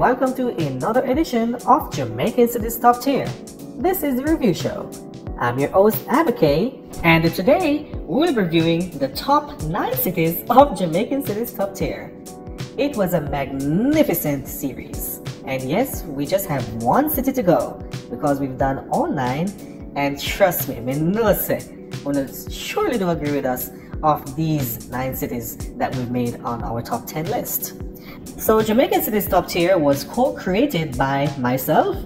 welcome to another edition of Jamaican Cities Top Tier. This is the review show. I'm your host Abake, and today we'll be reviewing the top 9 cities of Jamaican Cities Top Tier. It was a magnificent series, and yes, we just have one city to go because we've done all 9, and trust me, will surely do agree with us of these 9 cities that we've made on our top 10 list. So Jamaican Cities Top Tier was co-created by myself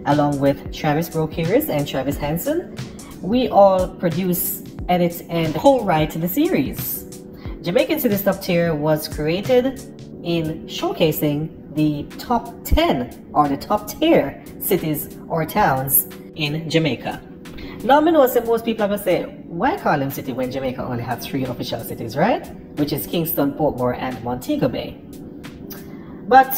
along with Travis Brokers and Travis Hansen. We all produce, edit, and co-write the series. Jamaican Cities Top Tier was created in showcasing the top 10 or the top tier cities or towns in Jamaica. Now, I know that most people are going to say, why call them city when Jamaica only has 3 official cities, right? Which is Kingston, Portmore, and Montego Bay. But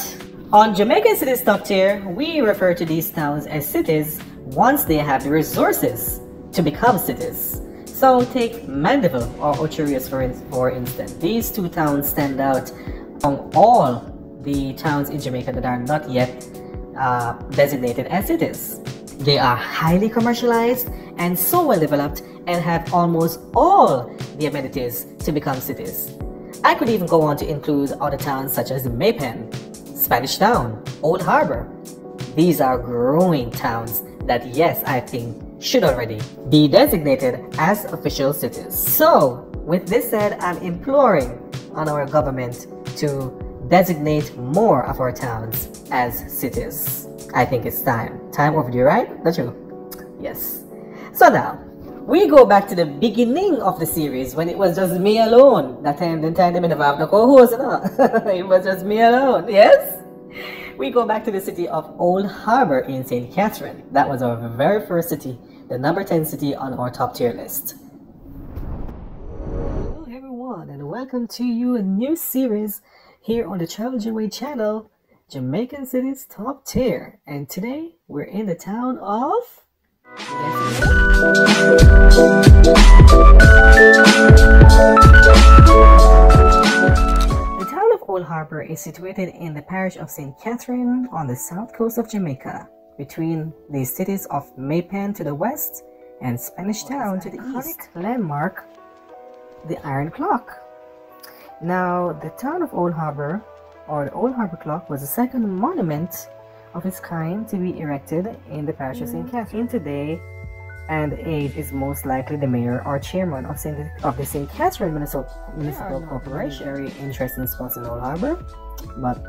on Jamaican Cities Top Tier, we refer to these towns as cities once they have the resources to become cities. So take Mandeville or Ocho Rios for instance. These 2 towns stand out among all the towns in Jamaica that are not yet designated as cities. They are highly commercialized and so well developed and have almost all the amenities to become cities. I could even go on to include other towns such as Maypen, Spanish Town, Old Harbor. These are growing towns that, yes, I think should already be designated as official cities. So, with this said, I'm imploring on our government to designate more of our towns as cities. I think it's time. Time overdue, right? Don't you? Yes. So now, we go back to the beginning of the series when it was just me alone. That time, the time they didn't have no co-host, it was just me alone, yes? We go back to the city of Old Harbor in St. Catherine. That was our very first city, the number 10 city on our top tier list. Hello everyone, and welcome to a new series here on the Travel J-Way channel, Jamaican Cities Top Tier. And today, we're in the town of... The town of Old Harbor is situated in the parish of St. Catherine on the south coast of Jamaica, between the cities of Maypen to the west and Spanish Town to the east. Landmark, the Iron Clock. Now, the town of Old Harbor, or the Old Harbor Clock, was the second monument of its kind to be erected in the parish of St. Catherine. Today and age is most likely the mayor or chairman of the St. Catherine Municipal Corporation. Very interesting spots in Old Harbor, but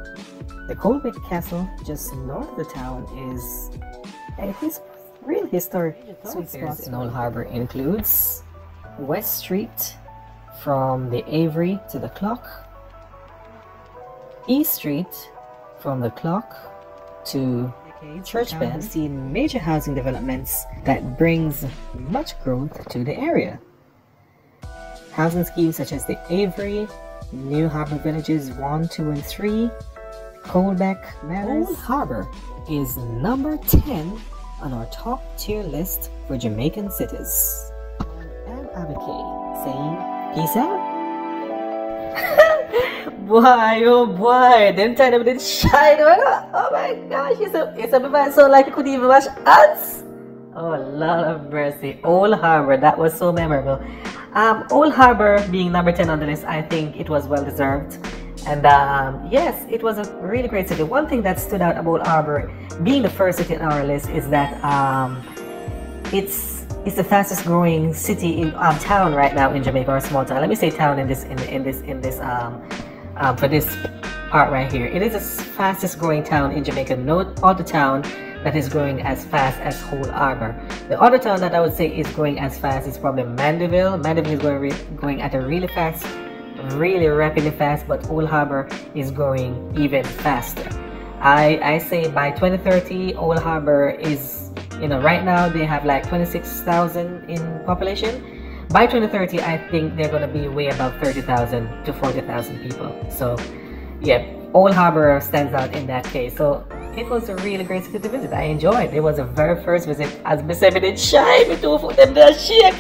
the Colbeck Castle just north of the town is a real historic spots in Old Harbor includes West Street from the Avery to the Clock, East Street from the Clock to Church Bend. Seen major housing developments that brings much growth to the area. Housing schemes such as the Avery, New Harbor Villages 1, 2, and 3, Colbeck, Old Harbor is number 10 on our top tier list for Jamaican cities. I'm Abake saying peace out. Boy, oh boy, them time them did shine. Oh my gosh, it's a so like you couldn't even watch ants. Oh Lord of mercy. Old Harbor, that was so memorable. Old Harbor being number 10 on the list, I think it was well deserved. And yes, it was a really great city. One thing that stood out about Harbor being the first city on our list is that it's the fastest growing city in town right now in Jamaica, or small town. Let me say town in this for this part right here. It is the fastest growing town in Jamaica. No other town that is growing as fast as Old Harbor. The other town that I would say is growing as fast is probably Mandeville. Mandeville is going at a really fast, really rapidly fast, but Old Harbor is growing even faster. I say by 2030, Old Harbor is, right now they have like 26,000 in population. By 2030, I think they're going to be way above 30,000 to 40,000 people. So, yeah, Old Harbor stands out in that case. So, it was a really great city to visit. I enjoyed it. It was a very first visit. As I said, it shy, me too, for them to shake.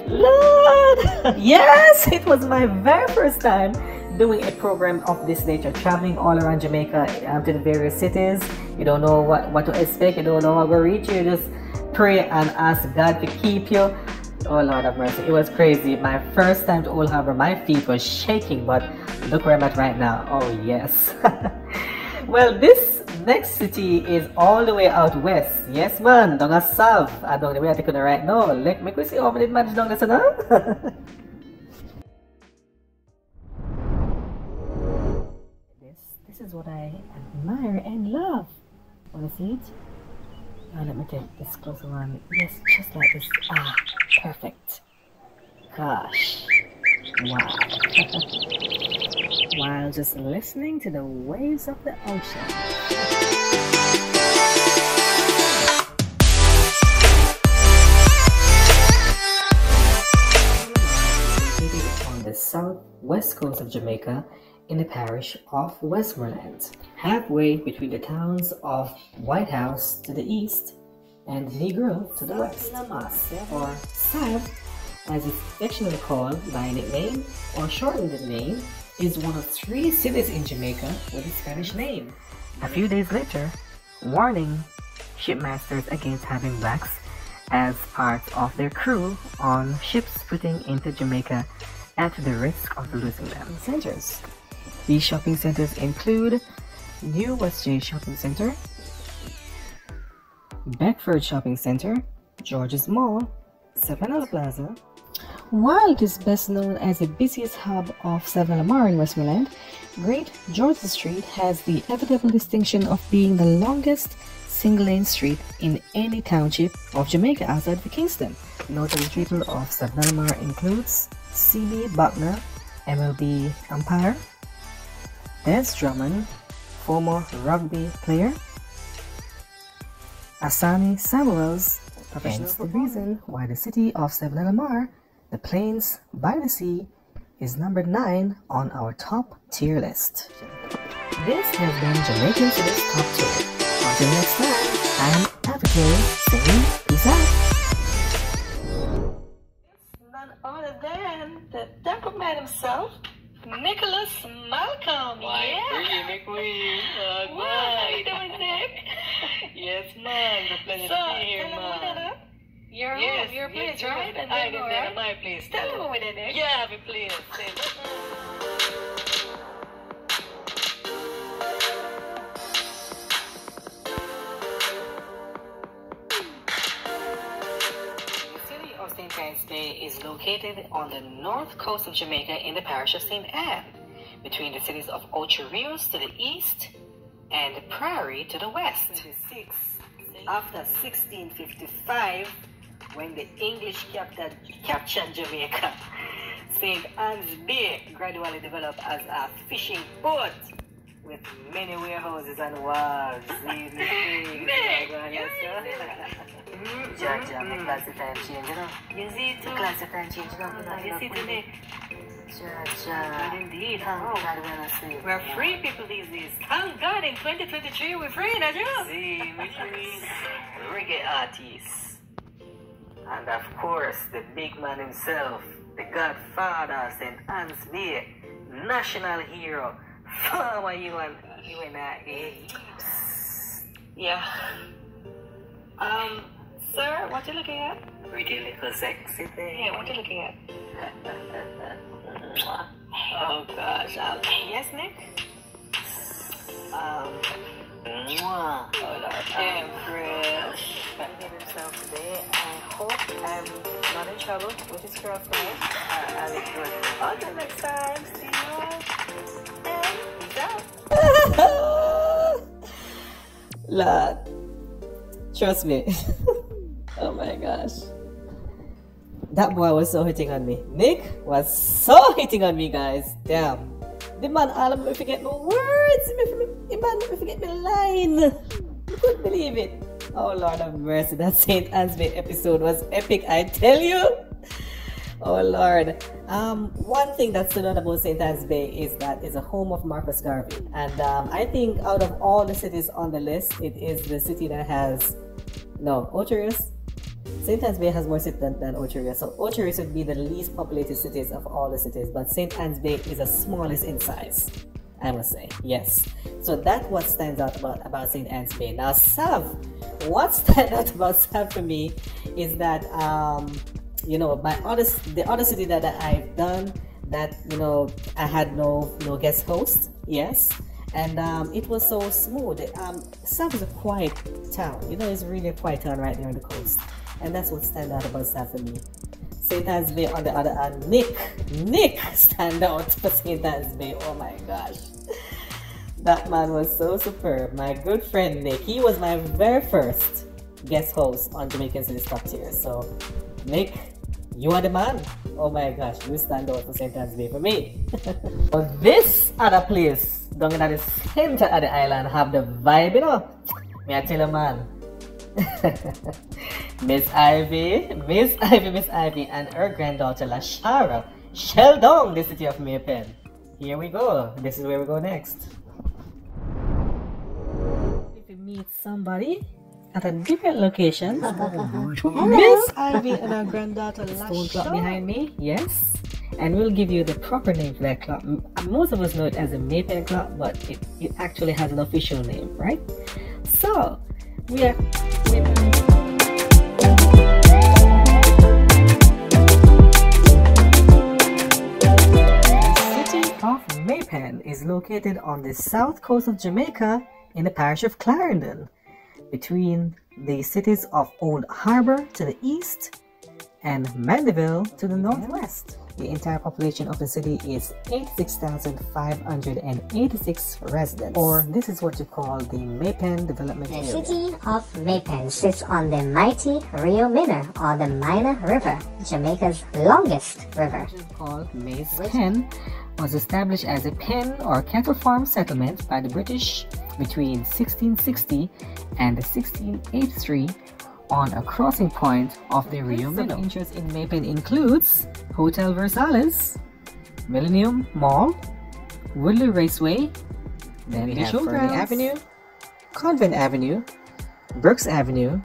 Lord! Yes, it was my very first time doing a program of this nature, traveling all around Jamaica to the various cities. You don't know what to expect, you don't know how to reach you, just pray and ask God to keep you. Oh Lord have mercy, it was crazy. My first time to Old Harbor, my feet were shaking, but look where I'm at right now. Oh yes. Well, this next city is all the way out west. Yes man, down south. I don't know where I take on the right now. Let me see how many match down there now. This is what I admire and love. Wanna see it? Let me take this closer one. Yes, just like this. Ah, perfect. Gosh. Wow. While just listening to the waves of the ocean. On the southwest coast of Jamaica, in the parish of Westmoreland, halfway between the towns of White House to the east and Negro to the west. Lamas, or Sav, as it's affectionately called by nickname or shortened the name, is one of 3 cities in Jamaica with a Spanish name. A few days later, warning shipmasters against having blacks as part of their crew on ships putting into Jamaica at the risk of losing them. Centers. These shopping centers include New Westgate Shopping Center, Beckford Shopping Center, George's Mall, Savannah Plaza. While it is best known as the busiest hub of Savannah Lamar in Westmoreland, Great George's Street has the inevitable distinction of being the longest single-lane street in any township of Jamaica outside of Kingston. Notable people of Savannah Lamar includes C.B. Buckner, MLB umpire, Des Drummond, former rugby player, Asani Samuels, professional. Hence the reason why the city of Savannah Lamar, the Plains by the Sea, is number 9 on our top tier list. This has been Jamaican Cities Top Tier. Until next time, I'm Abigail saying peace out. It's none other than the Dapper Man himself, Nicholas Malcolm. Why, yeah. McQueen. What are you doing, Nick? Yes, man. The pleasure to be here, man. Your place, right? And I then didn't right? my place. Tell me what we did, Nick. Yeah, we played. St. Anne's Bay is located on the north coast of Jamaica in the parish of St. Anne, between the cities of Ocho Rios to the east and Prairie to the west. After 1655, when the English captured Jamaica, St. Anne's Bay gradually developed as a fishing port with many warehouses and walls. Jaja, my class of time change, you know. You see it too. My class of time change, you know. You see it, Nick. Jaja. Indeed. Thank God we're not free. We're free people these days. Thank God in 2023 we're free, not you? See, we're free. Reggae artists. And of course, the big man himself, the Godfather, St. Anne's Bay, national hero, Farmer Ewan. Yeah. Sir, what you looking at? Pretty little sexy thing. Yeah, what you looking at? Oh gosh. Yes, Nick? Mwah. Oh Lord, Empress. Himself today. I hope I'm not in trouble with his girlfriend. I'll be good. Until next time, see you and peace out. Lord, trust me. Oh my gosh. That boy was so hitting on me. Nick was so hitting on me, guys. Damn. The man all of me forget my words. The man let me forget my line. I couldn't believe it. Oh Lord of mercy. That St. Anne's Bay episode was epic, I tell you. Oh Lord. One thing that stood out about St. Anne's Bay is that it's a home of Marcus Garvey. And I think out of all the cities on the list, it is the city that has Ocho Rios, St. Anne's Bay has more cities than Ocho Rios. So Ocho Rios would be the least populated cities of all the cities, but St. Anne's Bay is the smallest in size, I must say. Yes. So that's what stands out about St. Anne's Bay. Now, Sav, what stands out about Sav for me is that you know, the other city that I've done that, you know, I had no guest host. Yes. And it was so smooth. Sav is a quiet town. You know, it's really a quiet town right there on the coast. And that's what stands out about Sav for me. St. Anne's Bay on the other hand, Nick stand out for St. Anne's Bay. Oh my gosh. That man was so superb. My good friend Nick. He was my very first guest host on Jamaican Cities Top Tier. So, Nick, you are the man. Oh my gosh, you stand out for St. Anne's Bay for me. Well, this other place down in the center of the island have the vibe, you know. May I tell you, man. Miss Ivy and her granddaughter Lashara shell down the city of May Pen. Here we go. This is where we go next. If you meet somebody at a different location, Miss Ivy and her granddaughter Lashara clock behind me, yes. And we'll give you the proper name for that clock. Most of us know it as a May Pen clock, but it actually has an official name, right? So, we are... The city of May Pen is located on the south coast of Jamaica in the parish of Clarendon, between the cities of Old Harbour to the east and Mandeville to the northwest. The entire population of the city is 86,586 residents, or this is what you call the May Pen Development Area. The city of May Pen sits on the mighty Rio Minor, or the Minor River, Jamaica's longest river. Called May Pen was established as a pen or cattle farm settlement by the British between 1660 and 1683 on a crossing point of the Rio Minor. Interest in May Pen includes Hotel Versailles, Millennium Mall, Woodley Raceway, then we have Fernie Avenue, Convent Avenue, Brooks Avenue,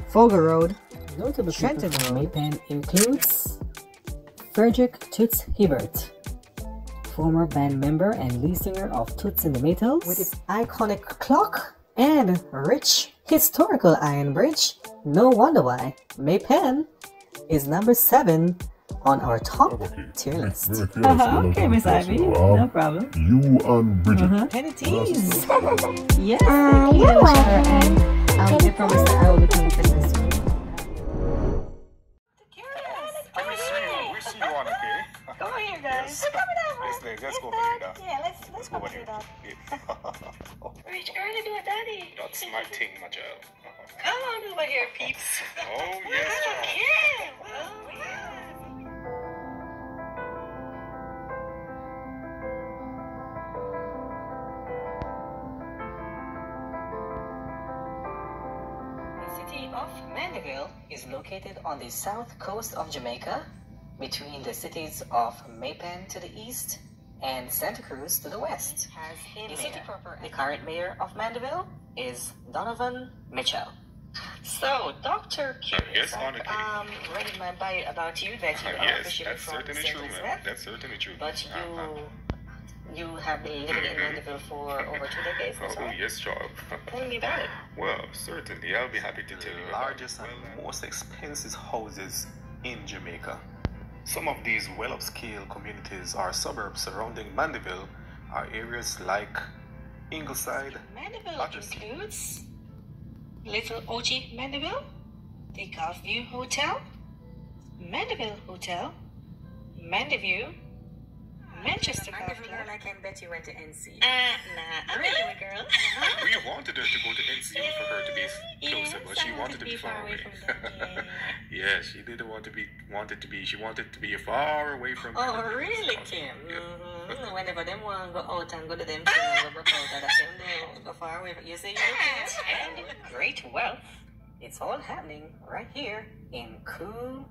Folger Road. Notable Trenton Road. May Pen includes Frederick Toots Hibbert, former band member and lead singer of Toots and the Maytals, with its iconic clock and rich historical iron bridge. No wonder why May Pen is number 7 on our top tier list. Okay, Miss Ivy, no problem. You and Bridget. Penny Tees. Yes, you're welcome. And I promise that I will be coming to this soon. We see you on, okay? Come on here, guys. Let's go for that. Yeah, let's go for that. Rich, early do it, Daddy. That's my thing, my child. Come on over here, peeps. Oh, yes, child. Yeah. Oh, yeah. The city of Mandeville is located on the south coast of Jamaica, between the cities of May Pen to the east and Santa Cruz to the west. The city proper, the current mayor of Mandeville is Donovan Mitchell. So, Dr. Curious, read my bio about you that you are Yes, officially that's from certainly St. true, man. Elizabeth, That's certainly true. but you have been living in Mandeville for over 2 decades, that's Oh, right? yes, child. Tell me about it. Well, certainly. I'll be happy to tell you. The largest and most expensive houses in Jamaica. Some of these well-upscale communities or suburbs surrounding Mandeville are areas like Ingleside, Mandeville Battersea. includes Little Ochi Mandeville, the Gulfview Hotel, Mandeville Hotel, Mandeview, Manchester Golf Club. I can bet you went to NC. Nah, really, girl. We wanted her to go to NCO for her to be closer, but she wanted to be far away. from them. Yeah, she didn't want to be. She wanted to be far away from. Oh, everything. really, Kim? Whenever them want to go out and go to them, go broke out, that them go far away. You say you and great wealth. It's all happening right here in cool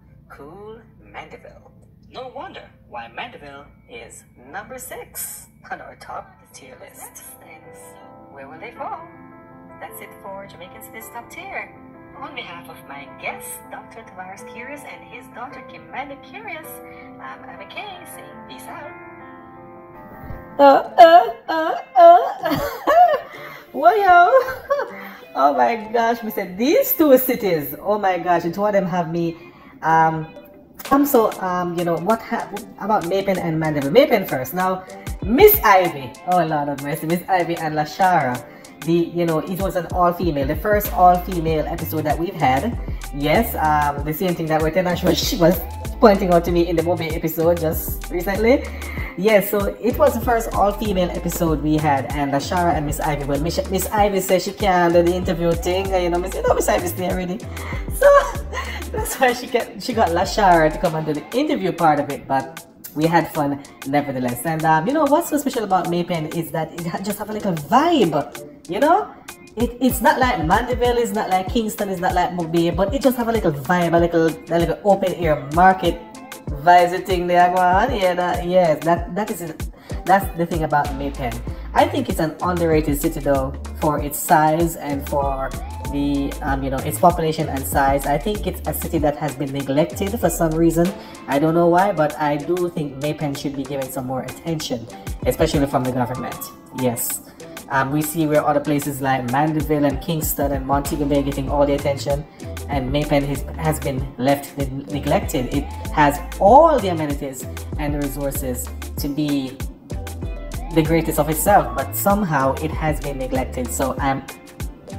Mandeville. No wonder why Mandeville is number 6 on our top tier list. And so, where will they fall? That's it for Jamaican Cities Top Tier. On behalf of my guest, Dr. Tavares Curious, and his daughter, Kimanda Curious, I'm Abby Kay saying peace out. Wow. Oh my gosh, we said these two cities. Oh my gosh, the two of them have me. I'm so you know what about Mapen and Mandeville. Mapen first. Now, Miss Ivy. Oh Lord of mercy, Miss Ivy and Lashara. It was an all-female, the first all-female episode that we've had. Yes, the same thing that she was pointing out to me in the Mobe episode just recently. Yes, so it was the first all-female episode we had, and Lashara and Miss Ivy. Well, Miss Ivy says she can't do the interview thing. Miss Ivy's there already. So that's why she got Lashara to come and do the interview part of it, but we had fun nevertheless. And what's so special about Mapen is that it just have a little vibe. It's not like Mandeville, it's not like Kingston, it's not like Mobe, but it just have a little vibe, a little open air market vibes thing there going on. Yeah, that's the thing about Mapen. I think it's an underrated city though, for its size and for the its population and size. I think it's a city that has been neglected for some reason. I don't know why, but I do think Mapen should be given some more attention, especially from the government. Yes. We see where other places like Mandeville and Kingston and Montego Bay getting all the attention, and Mapen has been left neglected. It has all the amenities and the resources to be the greatest of itself, but somehow it has been neglected. So I'm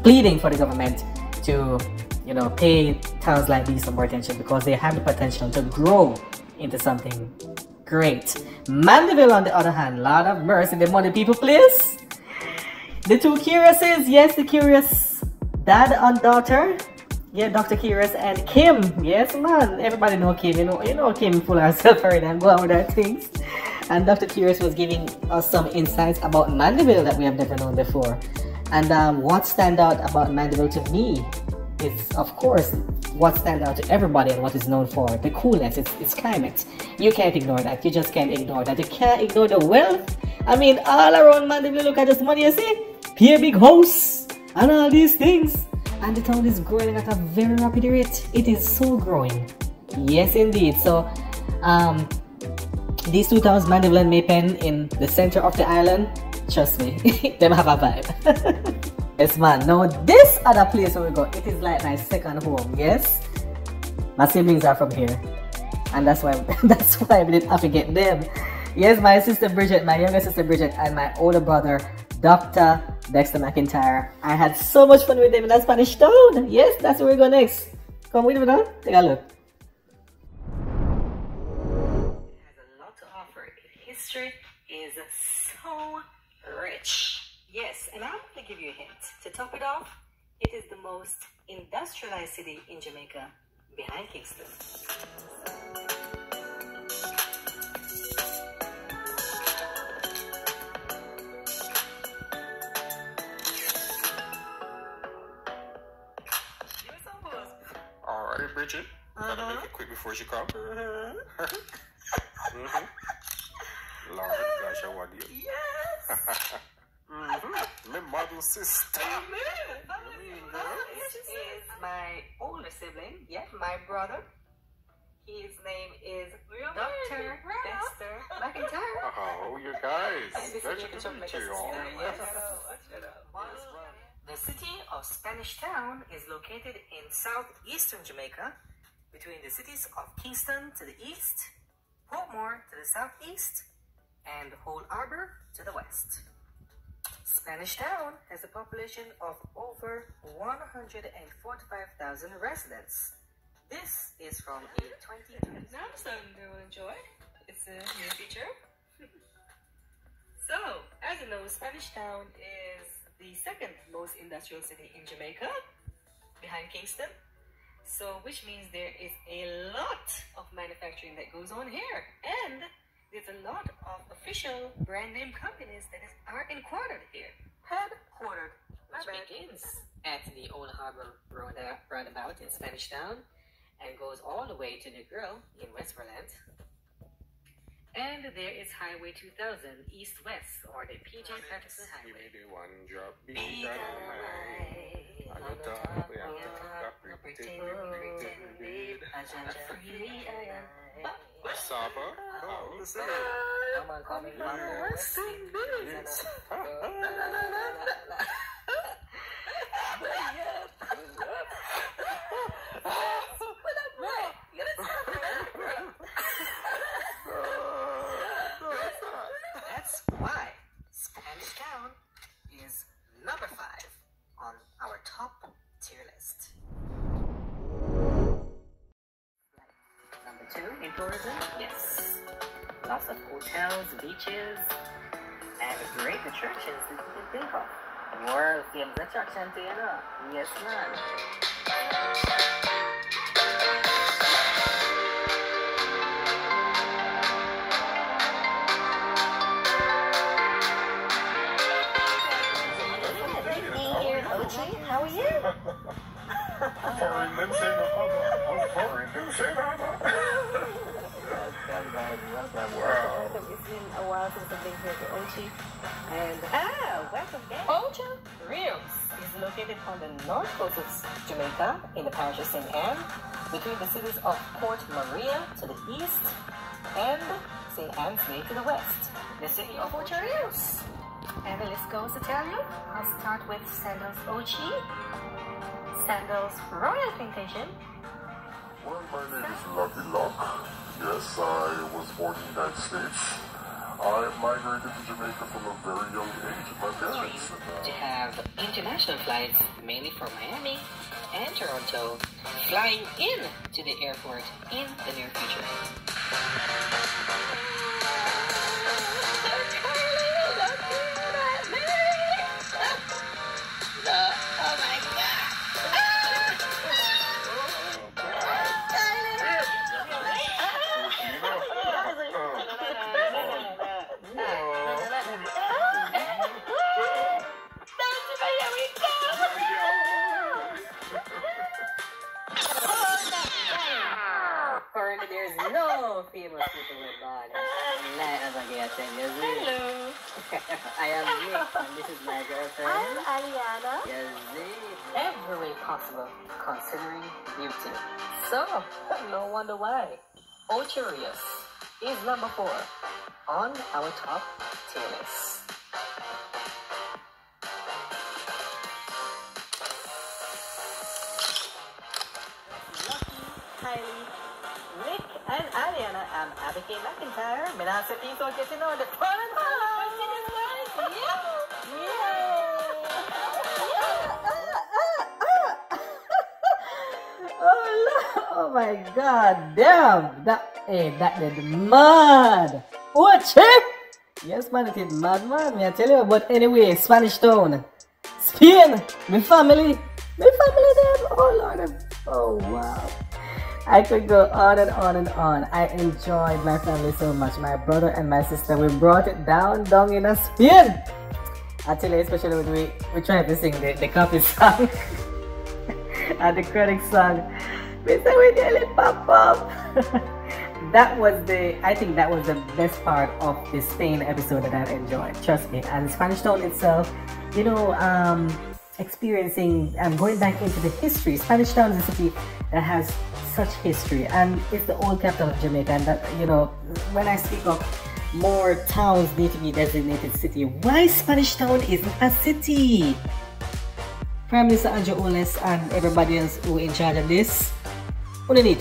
pleading for the government to pay towns like these some more attention, because they have the potential to grow into something great. Mandeville, on the other hand, Lord of mercy, the money people place. The two Curiouses, yes, the Curious dad and daughter. Yeah, Dr. Curious and Kim. Yes, man. Everybody know Kim. You know Kim full of herself already and go on with her things. And Dr. Curious was giving us some insights about Mandeville that we have never known before. And what stand out about Mandeville to me is, of course, what stand out to everybody and what is known for the coolness. It's climate. You can't ignore that. You just can't ignore that. You can't ignore the wealth. I mean, all around Mandeville, look at this money, you see? Pay a big house and all these things. And the town is growing at a very rapid rate. It is so growing. Yes, indeed. So, these two towns, Mandeville and Mapen, in the center of the island, trust me, them have a vibe. Yes, man. Now, this other place where we go, it is like my second home. Yes, my siblings are from here, and that's why we didn't have to get them. Yes, my sister Bridget, my younger sister Bridget, and my older brother, Dr. Dexter McIntyre. I had so much fun with them in that Spanish town. Yes, that's where we go next. Come with me now. Take a look. It has a lot to offer. Its history is so rich. Yes, and I'm going to give you a hint. To top it off, it is the most industrialized city in Jamaica, behind Kingston. Alright, Bridget. Gotta make it quick before she comes. Lord gosh, I want you. Yes! My mother sister. This is my older sibling, my brother. His name is Dr. Dexter McIntyre. Oh, you guys. Nice to meet you all. The city of Spanish Town is located in southeastern Jamaica, between the cities of Kingston to the east, Portmore to the southeast, and Hole Arbor to the west. Spanish Town has a population of over 145,000 residents. This is from a 2020. Now something to enjoy. It's a new feature. So, as you know, Spanish Town is the second most industrial city in Jamaica, behind Kingston. So, which means there is a lot of manufacturing that goes on here. And there's a lot of official brand name companies that are headquartered here. Headquartered, which begins at the Old Harbor roundabout in Spanish Town and goes all the way to the Grill in Westmoreland. And there is Highway 2000 east-west, or the PJ Patterson Highway. Give me the one drop beat dynamite. Saba? That's why Spanish Town is number 5 on our top tier list. Number 2 in tourism, yes. Lots of hotels, beaches, and great churches that you can think of. World famous attraction to you know. Yes, man. How are you? Foreign them say no other. Foreign them say no other. Welcome. It's been a while since I've been here to Ochi. And welcome back. Ocho Rios is located on the north coast of Jamaica in the parish of St. Anne, between the cities of Port Maria to the east and St. Anne's Bay to the west. The city of Ocho Rios. And the list goes to tell you. I'll start with Sandals Ochi, Sandals Royal Plantation. Well, my name is Lucky Luck. Yes, I was born in the United States. I migrated to Jamaica from a very young age with my parents. To have international flights, mainly from Miami and Toronto, flying in to the airport in the near future. There's no famous people with God. Hello. I am Nick, and this is my girlfriend. I'm Aliana. Yes, every possible considering beauty. So, no wonder why Ocho Rios is number 4 on our top tier list. Kylie, Nick, and Ariana. I'm Abigail McIntyre. Minasa Piso getting on the front. Oh my god, damn! That did mad! What chick? Yes man, it did mad man, me I tell you. But anyway, Spanish Town, Spain, my family them, oh lord, oh wow. I could go on and on and on. I enjoyed my family so much. My brother and my sister, we brought it down in a Spain. I tell you, especially when we tried to sing the coffee song and the credit song. We said we nearly pop up. I think that was the best part of the Spain episode that I enjoyed. Trust me. And Spanish Town itself, you know, experiencing going back into the history. Spanish Town is a city that has such history, and it's the old capital of Jamaica. And that, you know, when I speak of more towns need to be designated city, why Spanish Town isn't a city? Prime Minister Andrew Oles and everybody else who in charge of this, only need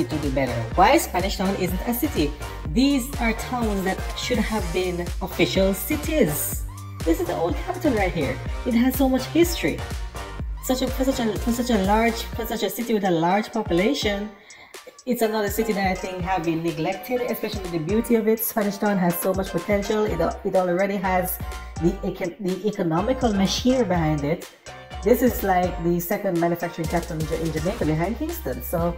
to do better. Why Spanish Town isn't a city? These are towns that should have been official cities. This is the old capital right here. It has so much history. For such a city with a large population, it's another city that I think have been neglected, especially the beauty of it. Spanish Town has so much potential. It already has the economical machinery behind it. This is like the second manufacturing capital in Jamaica behind Kingston. So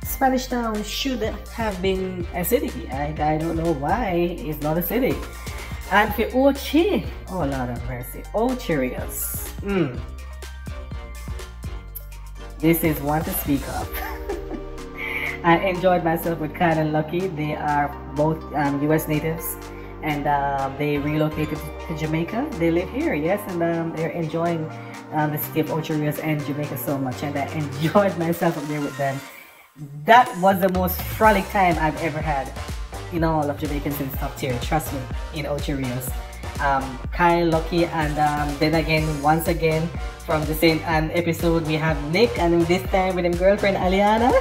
Spanish Town should have been a city. I don't know why it's not a city. And for Ochi, oh Lord of mercy, Ocho Rios. This is one to speak of. I enjoyed myself with Kyle and Lucky. They are both US natives, and they relocated to Jamaica. They live here, yes, and they're enjoying the city of Ocho Rios and Jamaica so much, and I enjoyed myself up there with them. That was the most frolic time I've ever had in all of Jamaican City's top tier, trust me, in Ocho Rios. Kyle, Lucky, and then again, once again, from the same episode, we have Nick, and this time with his girlfriend Aliana.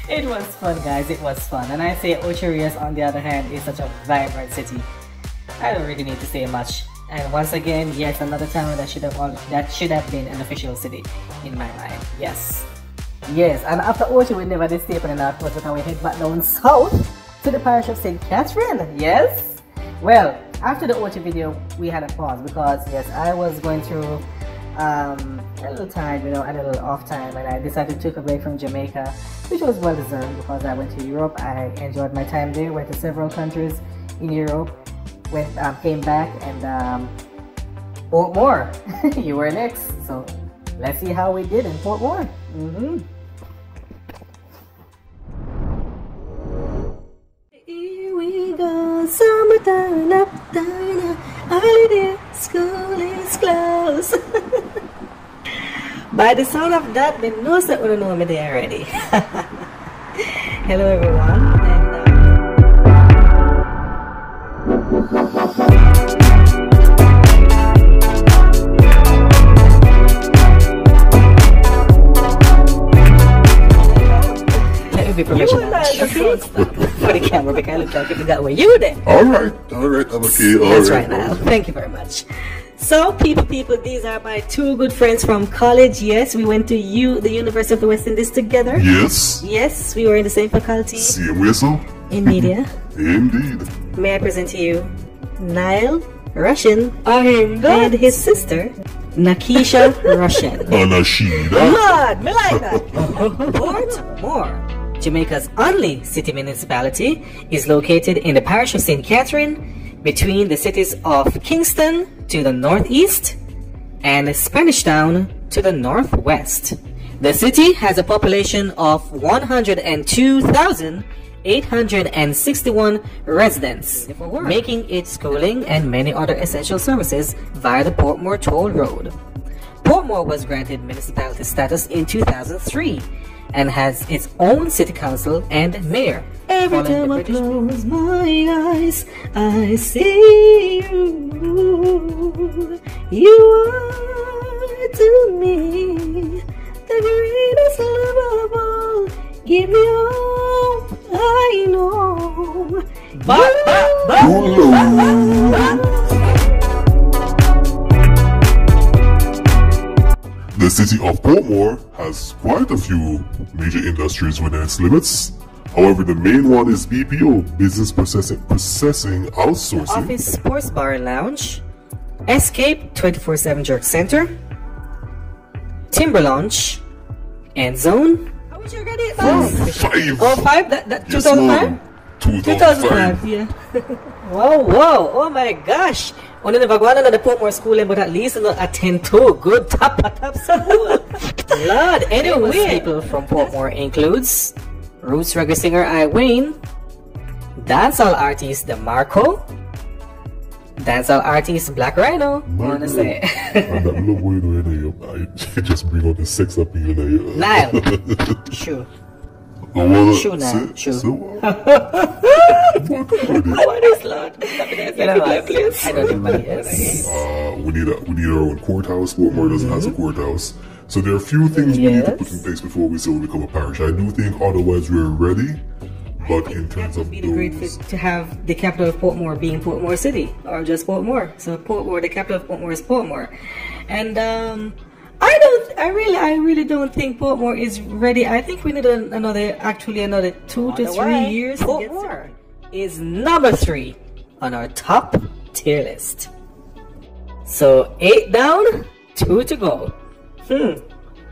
It was fun, guys, it was fun. And I say Ocho Rios, on the other hand, is such a vibrant city. I don't really need to say much. And once again, yes, another town that should have been an official city in my mind. Yes. Yes, and after Ocho, we never did stay up in the northwest, but we head back down south to the parish of St. Catherine. Yes. Well, after the Ocho video, we had a pause because yes, I was going through a little time, you know, a little off time, and I decided to take a break from Jamaica, which was well deserved because I went to Europe. I enjoyed my time there, went to several countries in Europe, came back, and Portmore, you were next. So let's see how we did in Portmore. Here we go, summertime, uptown, holiday, school is closed. By the sound of that, they know that we don't know me there already. Hello everyone, let me be professional. For the camera, because I look like if you got where you there. Alright, I'm okay. That's right now. Thank you very much. So, people, these are my two good friends from college. Yes, we went to the University of the West Indies together. Yes. Yes, we were in the same faculty. Same way, so? In media. Indeed. May I present to you Niall Russian and his sister, Nakisha Russian. Anashida. Lord, me like that. Portmore, Jamaica's only city municipality, is located in the parish of St. Catherine, between the cities of Kingston to the northeast and Spanish Town to the northwest. The city has a population of 102,861 residents, making its schooling and many other essential services via the Portmore Toll Road. Portmore was granted municipality status in 2003 and has its own city council and mayor. Every time I close my eyes, I see you. You are to me the greatest love of all. Give me all I know. The city of Portmore has quite a few major industries within its limits. However, the main one is BPO, Business Processing Outsourcing. Office Sports Bar and Lounge, Escape 24/7 Jerk Center, Timber Launch, End Zone. How much you ready? 5. Oh, 5? That 2005? 2005, yeah. Wow, oh my gosh. Una never go on the Portmore school, but at least attend to good top school. Lord, anyway. People from Portmore includes roots reggae singer I Wayne, dancehall artist DeMarco, dancehall artist Black Rhino. Wanna say? And that love way I just bring out the sex appeal there. Niall, sure. Sure now, sure. What is Lord? You know what? I don't think money is. We need our own courthouse. Portmore doesn't have a courthouse. So there are a few things we need to put in place before we say we become a parish. I do think otherwise we're ready, but in terms of those... It would be the great fit to have the capital of Portmore being Portmore City, or just Portmore. So Portmore, the capital of Portmore is Portmore. And I really don't think Portmore is ready. I think we need another 2 to 3 years. Portmore is number 3 on our top tier list. So 8 down, 2 to go.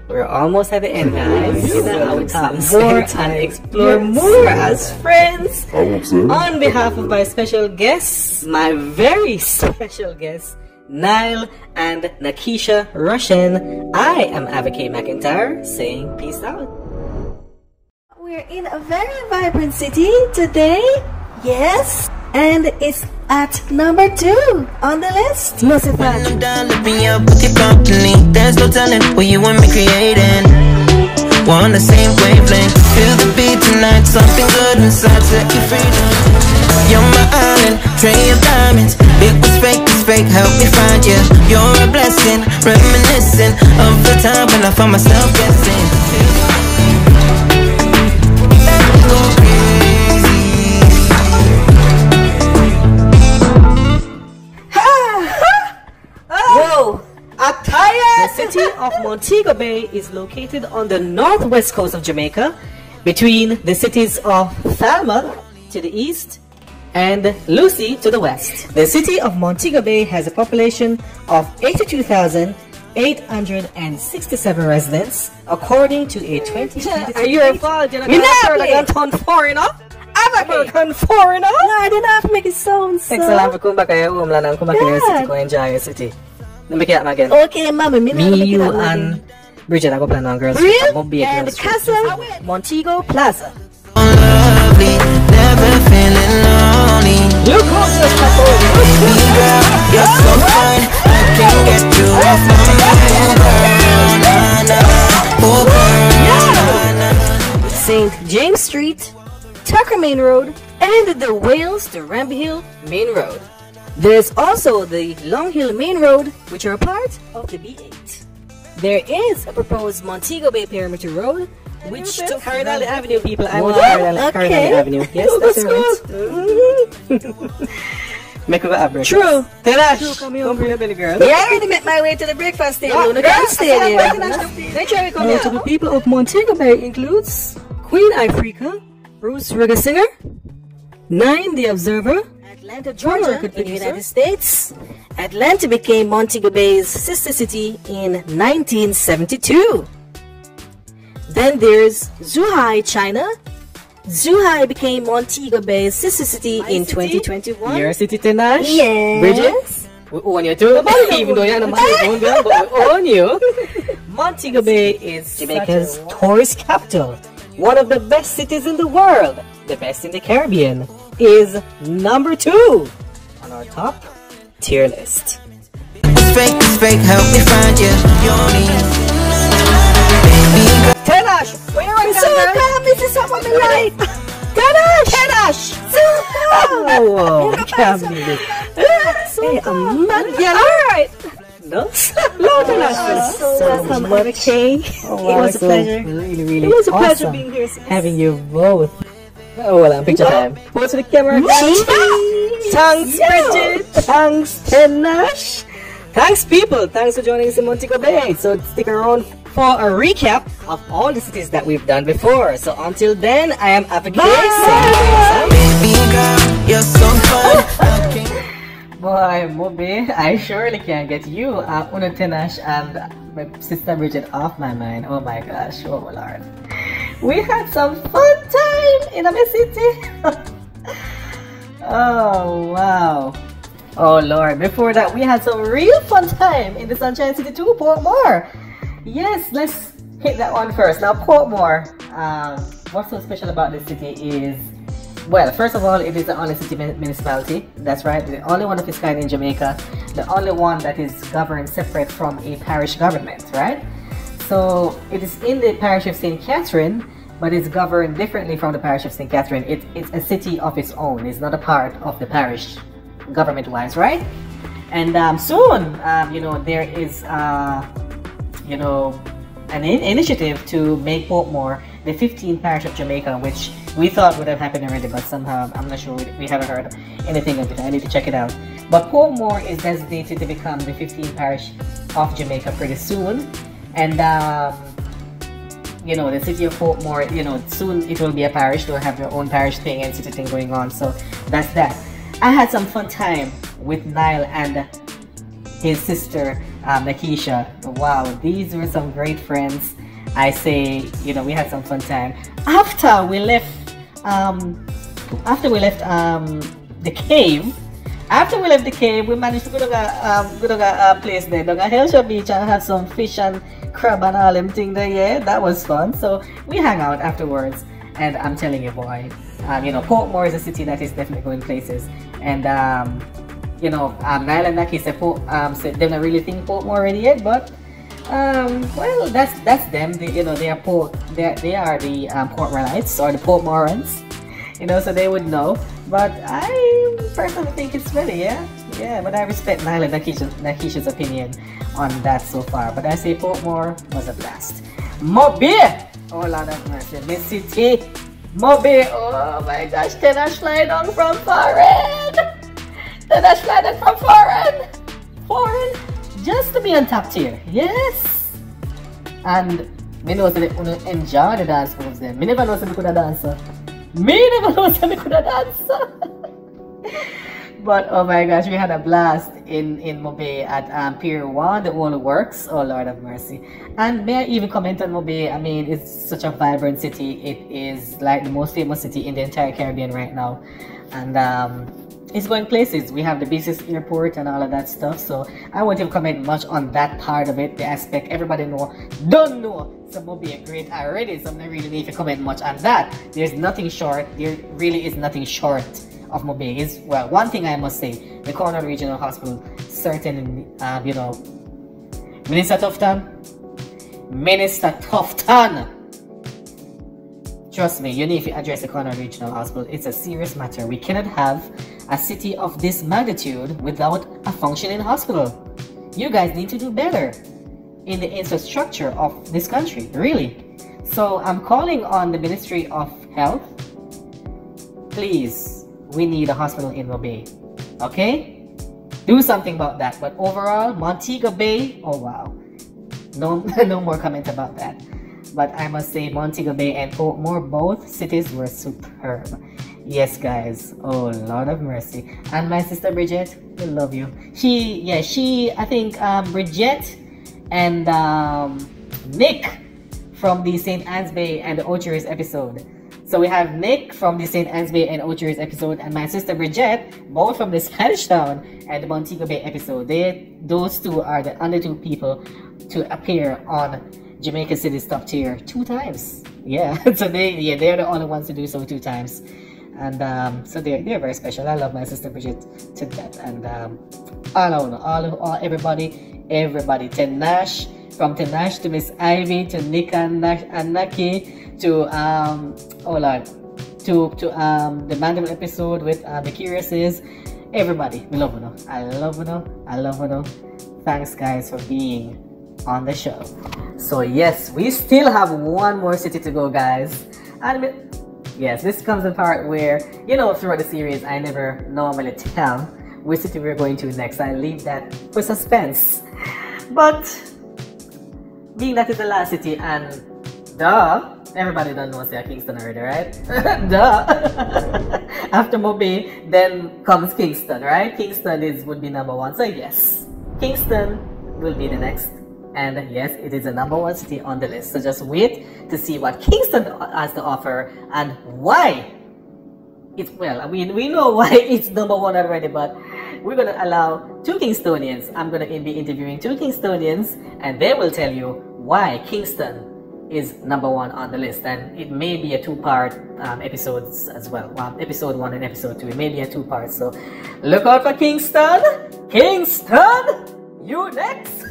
We're almost at the end, guys. Now we talk more and explore more as friends. On behalf of my special guests, my very special guests, Niall and Nakisha Russian, I am Avakay McIntyre saying peace out. We're in a very vibrant city today. Yes. and it's at number 2 on the list. Lucifer. When I'm done living up with your company, there's no telling what you and me creating. We're on the same wavelength. Feel the beat tonight, something good inside, set you free. You're my island, tray of diamonds. It was fake, it's fake, help me find you. You're a blessing, reminiscent of the time when I found myself guessing. Go crazy. Whoa! The city of Montego Bay is located on the northwest coast of Jamaica, between the cities of Falmouth to the east and Lucy to the west. The city of Montego Bay has a population of 82,867 residents, according to a 2023. Are you a fall? You're not turn foreigner? American foreigner? No, I didn't have to make it sound so. Thanks a lot for coming back here. I'm going to city to enjoy your city. Let me get again. Okay, mama. Me you and Bridget, I go plan on girls. Real? And the castle, Montego Plaza. Lovely, never feeling lonely. Look who's just Baby girl, you're so fine, I can't get you off my mind, girl. Na, na, oh, girl. St. James Street, Tucker Main Road, and the Wales to Ramby Hill Main Road. There's also the Long Hill Main Road, which are part of the B8. There is a proposed Montego Bay Perimeter Road, which to Cardinal Avenue, people. I went to Cardinal Avenue. Yes, that's right. Make a average. True. Tenash, come bring your belly girl. Yeah, I already met my way to the breakfast table. Look at the stadium. Make sure we come here. The people of Montego Bay includes Queen Ifrica, Bruce Reggae Singer, 9 The Observer, Atlanta, Georgia, in the United States. Atlanta became Montego Bay's sister city in 1972. Then there's Zhuhai, China. Zhuhai became Montego Bay's sister city in 2021. Your city, Tenash? Yes. Bridget? We own you too. Even though you're not my girl, but we own you. Montego Bay is Jamaica's tourist capital. One of the best cities in the world, the best in the Caribbean, is number 2 on our top tier list. It's fake, help me find you. Tenash, where are you? So calm, this is someone in life. Tenash! Oh, I can't believe it. Hey, I'm mad girl. Alright. No? No, Tenash. Welcome, okay. It was a pleasure. Really, really It was a pleasure awesome being here. having you both. Oh, well, I'm picture time. Pose to the camera. Thanks, Bridget. Thanks, Tenash. Thanks, people. Thanks for joining us in Montego Bay. So stick around for a recap of all the cities that we've done before. So until then, I am Abigail. Baby girl, you're so fun. Boy, Moby, I surely can't get you, Una Tenash and my sister Bridget off my mind. Oh my gosh, oh Lord. We had some fun time in our city. Oh wow. Oh Lord, before that we had some real fun time in the Sunshine City 2, Portmore. Yes, let's hit that one first. Now Portmore, what's so special about this city is, well, first of all, it is the only city municipality. That's right, the only one of its kind in Jamaica. The only one that is governed separate from a parish government, right? So it is in the parish of St. Catherine, but it's governed differently from the parish of St. Catherine. It's a city of its own. It's not a part of the parish government-wise, right? And soon, you know, there is, you know, an initiative to make Portmore the 15th parish of Jamaica, which we thought would have happened already, but somehow I'm not sure, we haven't heard anything of it. I need to check it out. But Portmore is designated to become the 15th parish of Jamaica pretty soon. And you know, the city of Portmore, you know, soon it will be a parish. They'll have their own parish thing and city thing going on. So that's that. I had some fun time with Niall and his sister Nakisha. Wow, these were some great friends. I say, you know, we had some fun time. After we left the cave, we managed to go to a place there, to Hellshire Beach, and have some fish and crab and all them things there. Yeah, that was fun. So we hung out afterwards, And I'm telling you, boy, you know, Portmore is a city that is definitely going places. And you know, Niall and Naki said they don't really think Portmore already yet, but well, that's them. You know, they are the Portmorites or the Portmorans. You know, so they would know. But I personally think it's ready, yeah. But I respect Niall and Nakisha's opinion on that so far. But I say Portmore was a blast. Mobay! Oh Lord of mercy, Miss City! Mobay! Oh my gosh, Tenash flying down from foreign! Tenash flying down from foreign! Just to be on top tier, yes! And me know that they enjoy the dance moves there. Me never know that I could dance. But oh my gosh, we had a blast in Mobay at Pier 1, the Old Works. Oh Lord of mercy. And may I even comment on Mobay? I mean, it's such a vibrant city. It is like the most famous city in the entire Caribbean right now. And it's going places. We have the busiest airport and all of that stuff. So I won't even comment much on that part of it, the aspect everybody don't know. So Mobay great already, so I'm not really need to comment much on that. There's nothing short. There really is nothing short of Mobay. Well, one thing I must say, the Cornwall Regional Hospital, certainly, you know, Minister Tufton, trust me, you need to address the Cornwall Regional Hospital. It's a serious matter. We cannot have a city of this magnitude without a functioning hospital. You guys need to do better in the infrastructure of this country, really. So I'm calling on the Ministry of Health. Please, we need a hospital in Mobay. Okay? Do something about that. But overall, Montego Bay, oh wow. No, no more comment about that. But I must say Montego Bay and Portmore, both cities were superb. Yes, guys. Oh, Lord of mercy. And my sister Bridget, we love you. I think Bridget and Nick from the St. Anne's Bay and the Ocheries episode. So we have Nick from the St. Anne's Bay and Ocheries episode, and my sister Bridget, both from the Spanish Town and the Montego Bay episode. Those two are the only two people to appear on Jamaica City's Top Tier 2 times. Yeah, so they're the only ones to do so 2 times. And so they're very special. I love my sister Bridget to death. And everybody, Tenash, from Tenash to Miss Ivy to Nick and Naki to the Mandeville episode with the Curiouses. Everybody, we love you. I love you. Thanks guys for being on the show. So yes, we still have one more city to go, guys. And yes, this comes the part where, you know, throughout the series I never normally tell which city we're going to next. I leave that for suspense. But being that is the last city, and everybody don't know say Kingston already, right? After Mobay, then comes Kingston, right? Kingston would be number 1. So yes, Kingston will be the next. And yes, it is the number 1 city on the list. So just wait to see what Kingston has to offer and why. I mean, we know why it's number 1 already, but we're going to allow 2 Kingstonians. I'm going to be interviewing 2 Kingstonians, and they will tell you why Kingston is number 1 on the list. And it may be a 2-part episodes as well. Episode 1 and episode 2. It may be a 2-part. So look out for Kingston. Kingston, you next.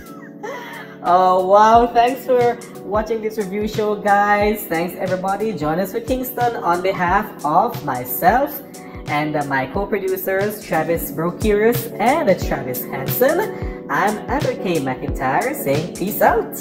Oh wow, thanks for watching this review show, guys. Thanks everybody. Join us for Kingston on behalf of myself and my co-producers Travis Brocurious and Travis Hansen. I'm Andrew K. McIntyre saying peace out.